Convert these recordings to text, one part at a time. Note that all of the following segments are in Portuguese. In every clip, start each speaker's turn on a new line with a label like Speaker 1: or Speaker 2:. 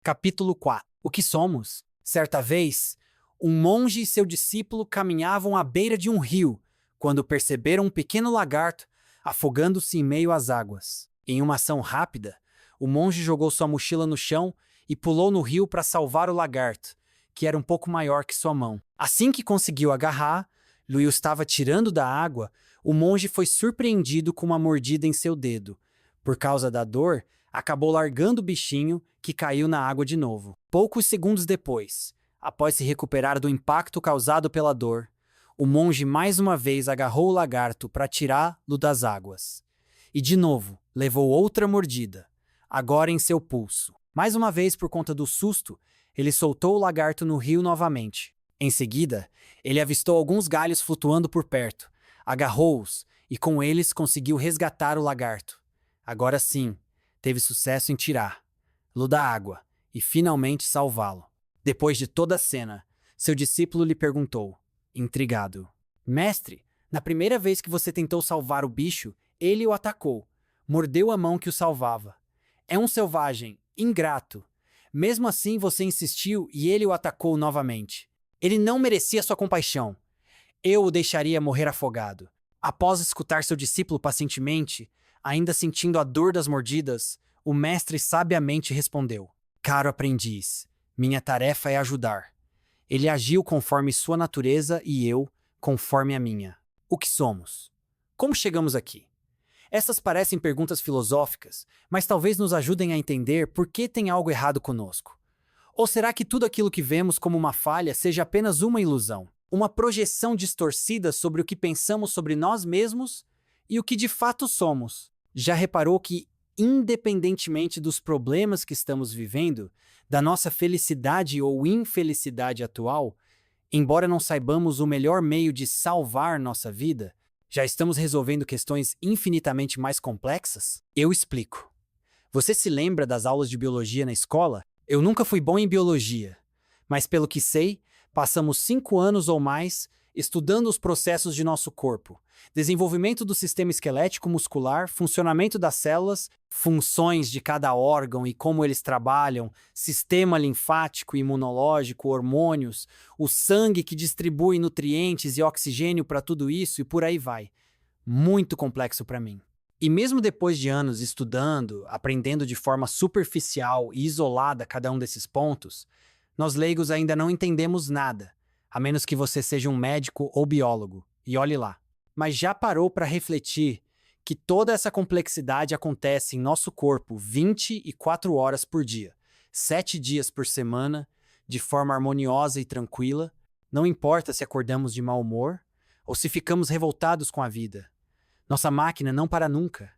Speaker 1: Capítulo 4. O que somos? Certa vez, um monge e seu discípulo caminhavam à beira de um rio, quando perceberam um pequeno lagarto afogando-se em meio às águas. Em uma ação rápida, o monge jogou sua mochila no chão e pulou no rio para salvar o lagarto, que era um pouco maior que sua mão. Assim que conseguiu agarrar, e o estava tirando da água, o monge foi surpreendido com uma mordida em seu dedo. Por causa da dor, acabou largando o bichinho, que caiu na água de novo. Poucos segundos depois, após se recuperar do impacto causado pela dor, o monge mais uma vez agarrou o lagarto para tirá-lo das águas. E de novo, levou outra mordida, agora em seu pulso. Mais uma vez, por conta do susto, ele soltou o lagarto no rio novamente. Em seguida, ele avistou alguns galhos flutuando por perto, agarrou-os e com eles conseguiu resgatar o lagarto. Agora sim, teve sucesso em tirá-lo da água e finalmente salvá-lo. Depois de toda a cena, seu discípulo lhe perguntou, intrigado: Mestre, na primeira vez que você tentou salvar o bicho, ele o atacou, mordeu a mão que o salvava. É um selvagem, ingrato. Mesmo assim, você insistiu e ele o atacou novamente. Ele não merecia sua compaixão. Eu o deixaria morrer afogado. Após escutar seu discípulo pacientemente, ainda sentindo a dor das mordidas, o mestre sabiamente respondeu: Caro aprendiz, minha tarefa é ajudar. Ele agiu conforme sua natureza e eu, conforme a minha. O que somos? Como chegamos aqui? Essas parecem perguntas filosóficas, mas talvez nos ajudem a entender por que tem algo errado conosco. Ou será que tudo aquilo que vemos como uma falha seja apenas uma ilusão? Uma projeção distorcida sobre o que pensamos sobre nós mesmos e o que de fato somos? Já reparou que, independentemente dos problemas que estamos vivendo, da nossa felicidade ou infelicidade atual, embora não saibamos o melhor meio de salvar nossa vida, já estamos resolvendo questões infinitamente mais complexas? Eu explico. Você se lembra das aulas de biologia na escola? Eu nunca fui bom em biologia, mas pelo que sei, passamos 5 anos ou mais estudando os processos de nosso corpo, desenvolvimento do sistema esquelético muscular, funcionamento das células, funções de cada órgão e como eles trabalham, sistema linfático e imunológico, hormônios, o sangue que distribui nutrientes e oxigênio para tudo isso e por aí vai. Muito complexo para mim. E mesmo depois de anos estudando, aprendendo de forma superficial e isolada cada um desses pontos, nós leigos ainda não entendemos nada, a menos que você seja um médico ou biólogo, e olhe lá. Mas já parou para refletir que toda essa complexidade acontece em nosso corpo 24 horas por dia, 7 dias por semana, de forma harmoniosa e tranquila, não importa se acordamos de mau humor ou se ficamos revoltados com a vida. Nossa máquina não para nunca.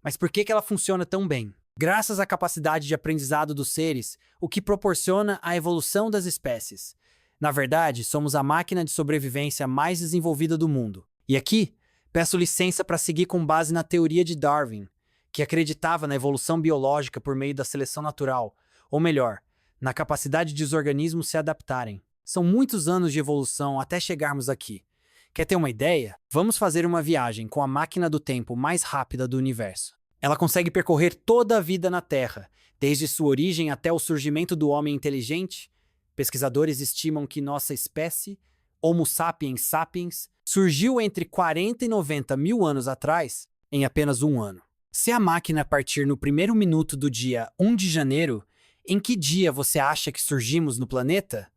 Speaker 1: Mas por que ela funciona tão bem? Graças à capacidade de aprendizado dos seres, o que proporciona a evolução das espécies. Na verdade, somos a máquina de sobrevivência mais desenvolvida do mundo. E aqui, peço licença para seguir com base na teoria de Darwin, que acreditava na evolução biológica por meio da seleção natural, ou melhor, na capacidade de os organismos se adaptarem. São muitos anos de evolução até chegarmos aqui. Quer ter uma ideia? Vamos fazer uma viagem com a máquina do tempo mais rápida do universo. Ela consegue percorrer toda a vida na Terra, desde sua origem até o surgimento do homem inteligente. Pesquisadores estimam que nossa espécie, Homo sapiens sapiens, surgiu entre 40 e 90 mil anos atrás, em apenas um ano. Se a máquina partir no primeiro minuto do dia 1 de janeiro, em que dia você acha que surgimos no planeta?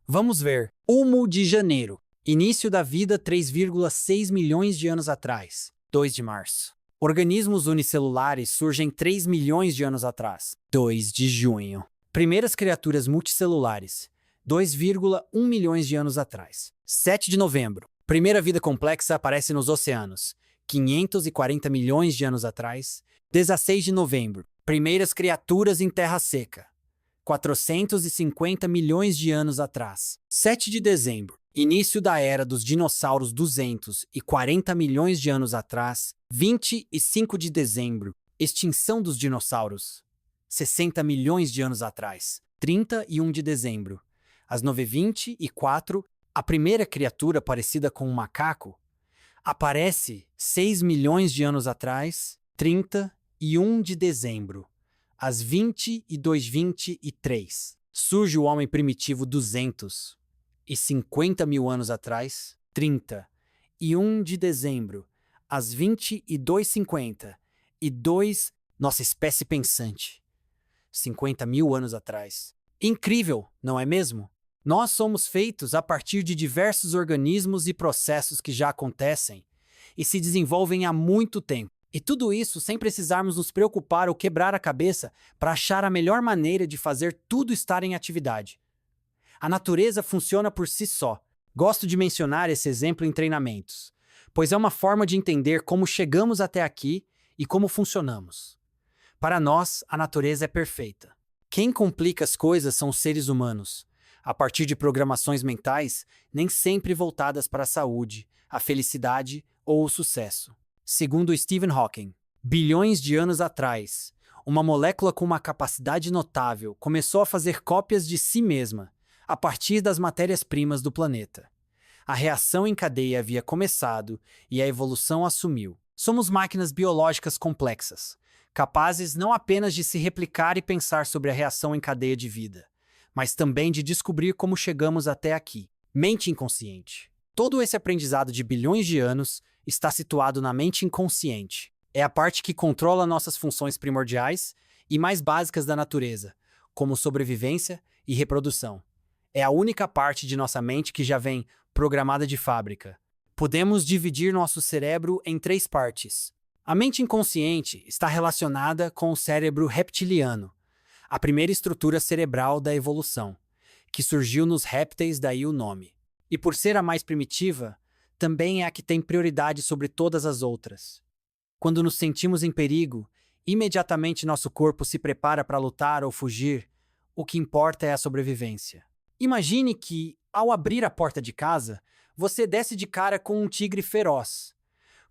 Speaker 1: Vamos ver. 1 de janeiro. Início da vida 3,6 milhões de anos atrás. 2 de março. Organismos unicelulares surgem 3 milhões de anos atrás. 2 de junho. Primeiras criaturas multicelulares. 2,1 milhões de anos atrás. 7 de novembro. Primeira vida complexa aparece nos oceanos. 540 milhões de anos atrás. 16 de novembro. Primeiras criaturas em terra seca. 450 milhões de anos atrás. 7 de dezembro. Início da era dos dinossauros 240 milhões de anos atrás. 25 de dezembro. Extinção dos dinossauros. 60 milhões de anos atrás. 31 de dezembro. Às 9h24, a primeira criatura parecida com um macaco aparece 6 milhões de anos atrás. 31 de dezembro. às 22h23. Surge o homem primitivo 250 mil anos atrás, 31 de dezembro, às 22h50. E 2, nossa espécie pensante. 50 mil anos atrás. Incrível, não é mesmo? Nós somos feitos a partir de diversos organismos e processos que já acontecem e se desenvolvem há muito tempo. E tudo isso sem precisarmos nos preocupar ou quebrar a cabeça para achar a melhor maneira de fazer tudo estar em atividade. A natureza funciona por si só. Gosto de mencionar esse exemplo em treinamentos, pois é uma forma de entender como chegamos até aqui e como funcionamos. Para nós, a natureza é perfeita. Quem complica as coisas são os seres humanos, a partir de programações mentais nem sempre voltadas para a saúde, a felicidade ou o sucesso. Segundo Stephen Hawking, bilhões de anos atrás, uma molécula com uma capacidade notável começou a fazer cópias de si mesma, a partir das matérias-primas do planeta. A reação em cadeia havia começado e a evolução assumiu. Somos máquinas biológicas complexas, capazes não apenas de se replicar e pensar sobre a reação em cadeia de vida, mas também de descobrir como chegamos até aqui. Mente inconsciente. Todo esse aprendizado de bilhões de anos está situado na mente inconsciente. É a parte que controla nossas funções primordiais e mais básicas da natureza, como sobrevivência e reprodução. É a única parte de nossa mente que já vem programada de fábrica. Podemos dividir nosso cérebro em 3 partes. A mente inconsciente está relacionada com o cérebro reptiliano, a primeira estrutura cerebral da evolução, que surgiu nos répteis, daí o nome. E por ser a mais primitiva, também é a que tem prioridade sobre todas as outras. Quando nos sentimos em perigo, imediatamente nosso corpo se prepara para lutar ou fugir. O que importa é a sobrevivência. Imagine que, ao abrir a porta de casa, você desce de cara com um tigre feroz.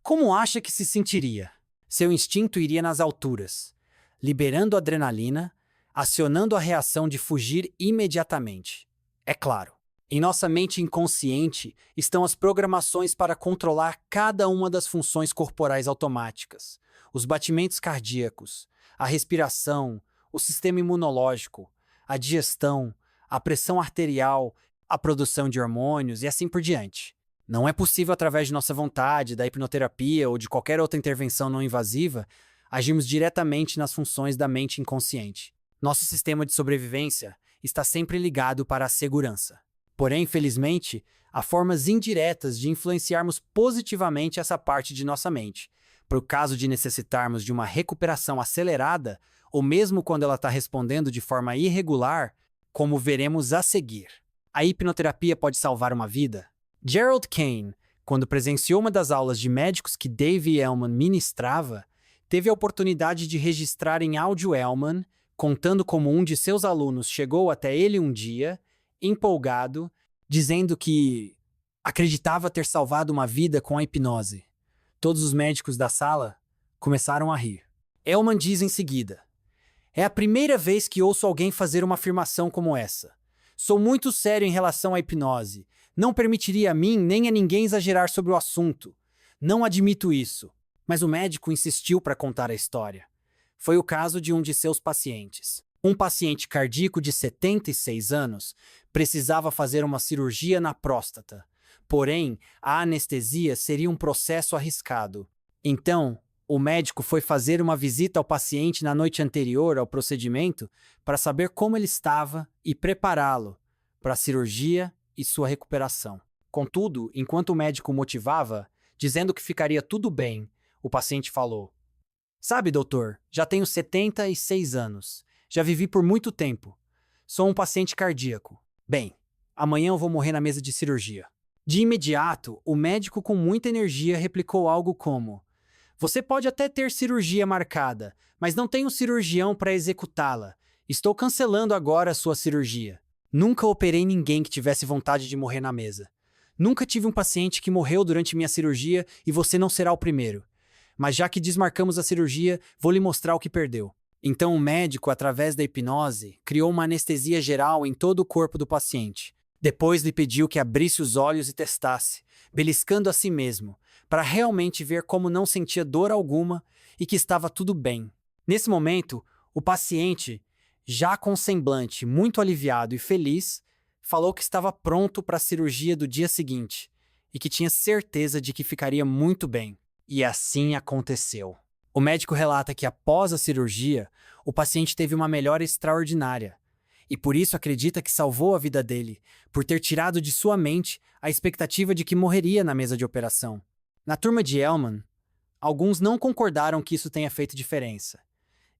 Speaker 1: Como acha que se sentiria? Seu instinto iria nas alturas, liberando adrenalina, acionando a reação de fugir imediatamente. É claro, em nossa mente inconsciente estão as programações para controlar cada uma das funções corporais automáticas, os batimentos cardíacos, a respiração, o sistema imunológico, a digestão, a pressão arterial, a produção de hormônios e assim por diante. Não é possível, através de nossa vontade, da hipnoterapia ou de qualquer outra intervenção não invasiva, agirmos diretamente nas funções da mente inconsciente. Nosso sistema de sobrevivência está sempre ligado para a segurança. Porém, infelizmente, há formas indiretas de influenciarmos positivamente essa parte de nossa mente, para o caso de necessitarmos de uma recuperação acelerada, ou mesmo quando ela está respondendo de forma irregular, como veremos a seguir. A hipnoterapia pode salvar uma vida? Gerald Kane, quando presenciou uma das aulas de médicos que Dave Elman ministrava, teve a oportunidade de registrar em áudio Elman, contando como um de seus alunos chegou até ele um dia, empolgado, dizendo que acreditava ter salvado uma vida com a hipnose. Todos os médicos da sala começaram a rir. Elman diz em seguida: "É a primeira vez que ouço alguém fazer uma afirmação como essa. Sou muito sério em relação à hipnose. Não permitiria a mim nem a ninguém exagerar sobre o assunto. Não admito isso." Mas o médico insistiu para contar a história. Foi o caso de um de seus pacientes. Um paciente cardíaco de 76 anos precisava fazer uma cirurgia na próstata. Porém, a anestesia seria um processo arriscado. Então, o médico foi fazer uma visita ao paciente na noite anterior ao procedimento para saber como ele estava e prepará-lo para a cirurgia e sua recuperação. Contudo, enquanto o médico o motivava, dizendo que ficaria tudo bem, o paciente falou: "Sabe, doutor, já tenho 76 anos. Já vivi por muito tempo. Sou um paciente cardíaco. Bem, amanhã eu vou morrer na mesa de cirurgia." De imediato, o médico com muita energia replicou algo como: "Você pode até ter cirurgia marcada, mas não tem um cirurgião para executá-la. Estou cancelando agora a sua cirurgia." Nunca operei ninguém que tivesse vontade de morrer na mesa. Nunca tive um paciente que morreu durante minha cirurgia e você não será o primeiro. Mas já que desmarcamos a cirurgia, vou lhe mostrar o que perdeu. Então o médico, através da hipnose, criou uma anestesia geral em todo o corpo do paciente. Depois lhe pediu que abrisse os olhos e testasse, beliscando a si mesmo, para realmente ver como não sentia dor alguma e que estava tudo bem. Nesse momento, O paciente, já com semblante muito aliviado e feliz, falou que estava pronto para a cirurgia do dia seguinte e que tinha certeza de que ficaria muito bem. E assim aconteceu. O médico relata que após a cirurgia, o paciente teve uma melhora extraordinária e por isso acredita que salvou a vida dele, por ter tirado de sua mente a expectativa de que morreria na mesa de operação. Na turma de Elman, alguns não concordaram que isso tenha feito diferença,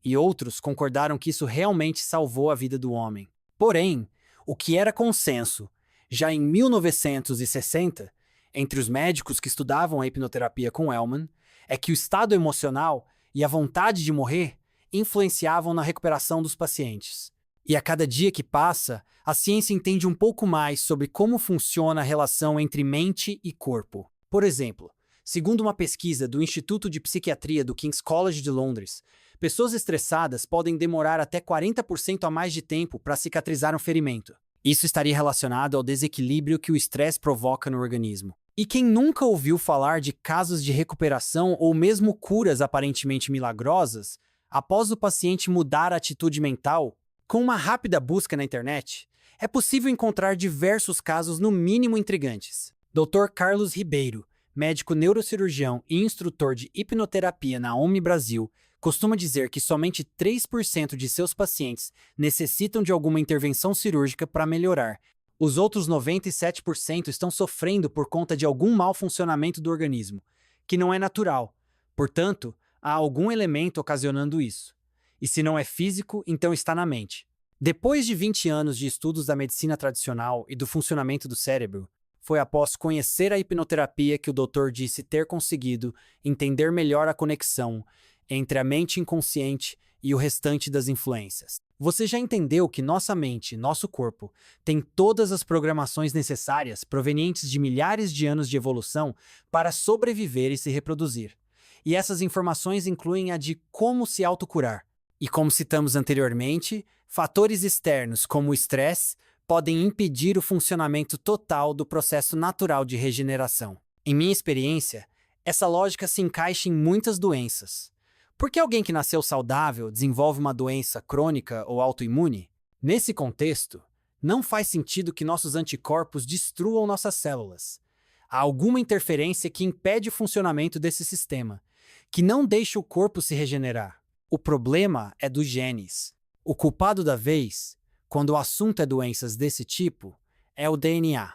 Speaker 1: e outros concordaram que isso realmente salvou a vida do homem. Porém, o que era consenso, já em 1960, entre os médicos que estudavam a hipnoterapia com Elman, é que o estado emocional e a vontade de morrer influenciavam na recuperação dos pacientes. E a cada dia que passa, a ciência entende um pouco mais sobre como funciona a relação entre mente e corpo. Por exemplo, segundo uma pesquisa do Instituto de Psiquiatria do King's College de Londres, pessoas estressadas podem demorar até 40% a mais de tempo para cicatrizar um ferimento. Isso estaria relacionado ao desequilíbrio que o estresse provoca no organismo. E quem nunca ouviu falar de casos de recuperação ou mesmo curas aparentemente milagrosas após o paciente mudar a atitude mental? Com uma rápida busca na internet, é possível encontrar diversos casos no mínimo intrigantes. Dr. Carlos Ribeiro, médico neurocirurgião e instrutor de hipnoterapia na OMI Brasil, costuma dizer que somente 3% de seus pacientes necessitam de alguma intervenção cirúrgica para melhorar. Os outros 97% estão sofrendo por conta de algum mau funcionamento do organismo, que não é natural. Portanto, há algum elemento ocasionando isso. E se não é físico, então está na mente. Depois de 20 anos de estudos da medicina tradicional e do funcionamento do cérebro, foi após conhecer a hipnoterapia que o doutor disse ter conseguido entender melhor a conexão entre a mente inconsciente e o restante das influências. Você já entendeu que nossa mente, nosso corpo, tem todas as programações necessárias provenientes de milhares de anos de evolução para sobreviver e se reproduzir. E essas informações incluem a de como se autocurar. E como citamos anteriormente, fatores externos como o estresse podem impedir o funcionamento total do processo natural de regeneração. Em minha experiência, essa lógica se encaixa em muitas doenças. Por que alguém que nasceu saudável desenvolve uma doença crônica ou autoimune? Nesse contexto, não faz sentido que nossos anticorpos destruam nossas células. Há alguma interferência que impede o funcionamento desse sistema, que não deixa o corpo se regenerar. O problema é dos genes. O culpado da vez, quando o assunto é doenças desse tipo, é o DNA.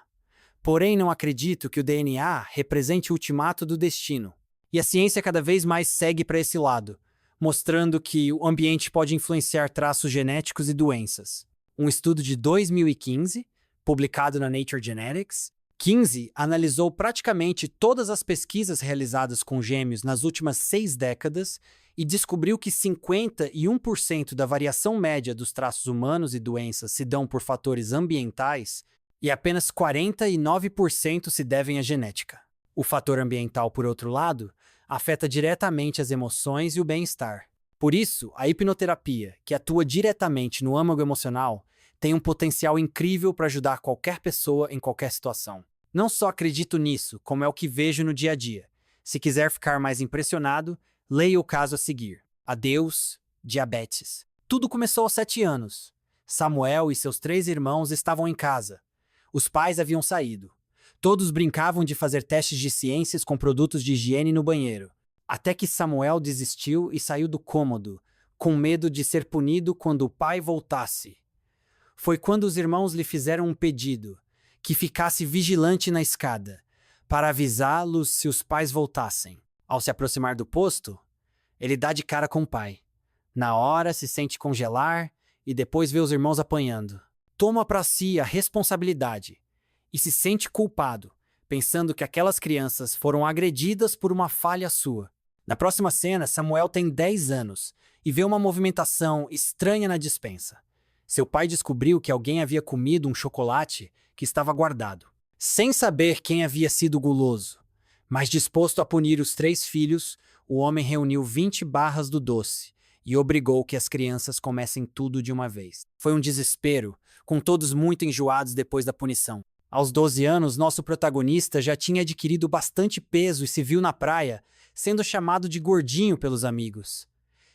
Speaker 1: Porém, não acredito que o DNA represente o ultimato do destino. E a ciência cada vez mais segue para esse lado, mostrando que o ambiente pode influenciar traços genéticos e doenças. Um estudo de 2015, publicado na Nature Genetics, Kinsey analisou praticamente todas as pesquisas realizadas com gêmeos nas últimas 6 décadas e descobriu que 51% da variação média dos traços humanos e doenças se dão por fatores ambientais e apenas 49% se devem à genética. O fator ambiental, por outro lado, afeta diretamente as emoções e o bem-estar. Por isso, a hipnoterapia, que atua diretamente no âmago emocional, tem um potencial incrível para ajudar qualquer pessoa em qualquer situação. Não só acredito nisso, como é o que vejo no dia a dia. Se quiser ficar mais impressionado, leia o caso a seguir. Adeus, diabetes. Tudo começou aos 7 anos. Samuel e seus 3 irmãos estavam em casa. Os pais haviam saído. Todos brincavam de fazer testes de ciências com produtos de higiene no banheiro. Até que Samuel desistiu e saiu do cômodo, com medo de ser punido quando o pai voltasse. Foi quando os irmãos lhe fizeram um pedido, que ficasse vigilante na escada, para avisá-los se os pais voltassem. Ao se aproximar do posto, ele dá de cara com o pai. Na hora, se sente congelar e depois vê os irmãos apanhando. Toma para si a responsabilidade e se sente culpado, pensando que aquelas crianças foram agredidas por uma falha sua. Na próxima cena, Samuel tem 10 anos e vê uma movimentação estranha na despensa. Seu pai descobriu que alguém havia comido um chocolate que estava guardado. Sem saber quem havia sido o guloso, mas disposto a punir os 3 filhos, o homem reuniu 20 barras do doce e obrigou que as crianças comessem tudo de uma vez. Foi um desespero, com todos muito enjoados depois da punição. Aos 12 anos, nosso protagonista já tinha adquirido bastante peso e se viu na praia, sendo chamado de gordinho pelos amigos.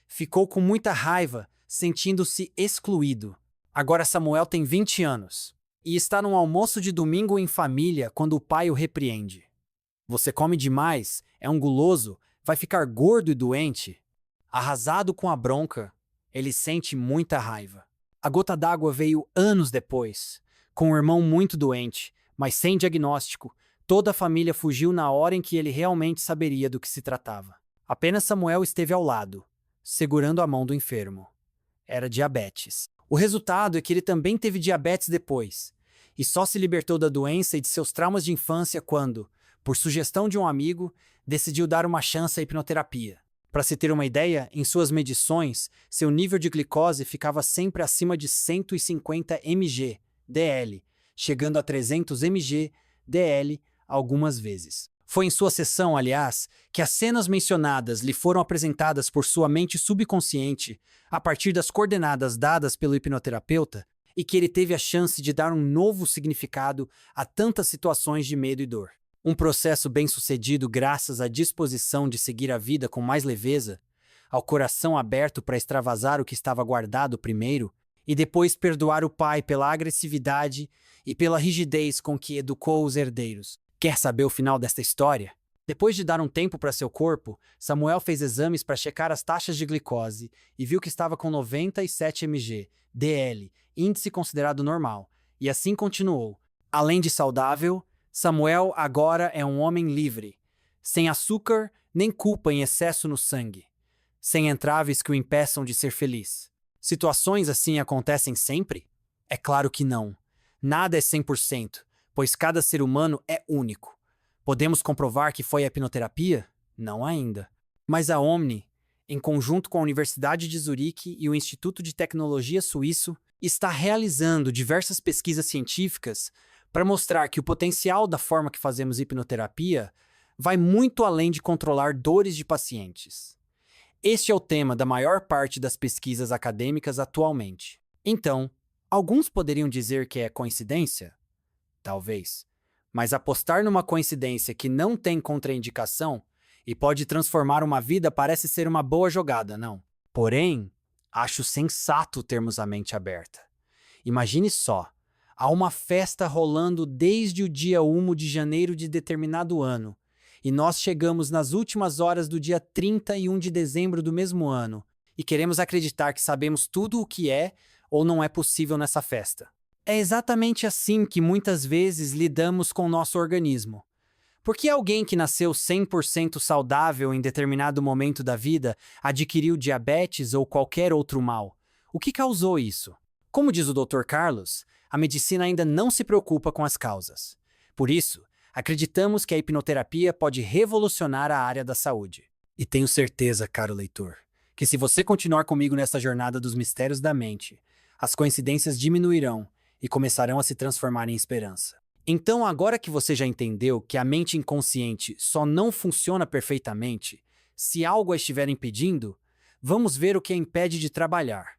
Speaker 1: Ficou com muita raiva, sentindo-se excluído. Agora Samuel tem 20 anos e está num almoço de domingo em família quando o pai o repreende. Você come demais, é um guloso, vai ficar gordo e doente. Arrasado com a bronca, ele sente muita raiva. A gota d'água veio anos depois, com um irmão muito doente, mas sem diagnóstico. Toda a família fugiu na hora em que ele realmente saberia do que se tratava. Apenas Samuel esteve ao lado, segurando a mão do enfermo. Era diabetes. O resultado é que ele também teve diabetes depois, e só se libertou da doença e de seus traumas de infância quando, por sugestão de um amigo, decidiu dar uma chance à hipnoterapia. Para se ter uma ideia, em suas medições, seu nível de glicose ficava sempre acima de 150 mg dl, chegando a 300 mg dl algumas vezes. Foi em sua sessão, aliás, que as cenas mencionadas lhe foram apresentadas por sua mente subconsciente a partir das coordenadas dadas pelo hipnoterapeuta e que ele teve a chance de dar um novo significado a tantas situações de medo e dor. Um processo bem-sucedido graças à disposição de seguir a vida com mais leveza, ao coração aberto para extravasar o que estava guardado primeiro e depois perdoar o pai pela agressividade e pela rigidez com que educou os herdeiros. Quer saber o final desta história? Depois de dar um tempo para seu corpo, Samuel fez exames para checar as taxas de glicose e viu que estava com 97 mg dl, índice considerado normal, e assim continuou. Além de saudável, Samuel agora é um homem livre, sem açúcar nem culpa em excesso no sangue, sem entraves que o impeçam de ser feliz. Situações assim acontecem sempre? É claro que não. Nada é 100%, pois cada ser humano é único. Podemos comprovar que foi a hipnoterapia? Não ainda. Mas a Omni, em conjunto com a Universidade de Zurique e o Instituto de Tecnologia Suíço, está realizando diversas pesquisas científicas para mostrar que o potencial da forma que fazemos hipnoterapia vai muito além de controlar dores de pacientes. Este é o tema da maior parte das pesquisas acadêmicas atualmente. Então, alguns poderiam dizer que é coincidência? Talvez. Mas apostar numa coincidência que não tem contraindicação e pode transformar uma vida parece ser uma boa jogada, não? Porém, acho sensato termos a mente aberta. Imagine só, há uma festa rolando desde o dia 1 de janeiro de determinado ano, e nós chegamos nas últimas horas do dia 31 de dezembro do mesmo ano, e queremos acreditar que sabemos tudo o que é ou não é possível nessa festa. É exatamente assim que muitas vezes lidamos com o nosso organismo. Por que alguém que nasceu 100% saudável em determinado momento da vida adquiriu diabetes ou qualquer outro mal? O que causou isso? Como diz o Dr. Carlos, a medicina ainda não se preocupa com as causas. Por isso, acreditamos que a hipnoterapia pode revolucionar a área da saúde. E tenho certeza, caro leitor, que se você continuar comigo nessa jornada dos mistérios da mente, as coincidências diminuirão e começarão a se transformar em esperança. Então, agora que você já entendeu que a mente inconsciente só não funciona perfeitamente se algo a estiver impedindo, vamos ver o que a impede de trabalhar.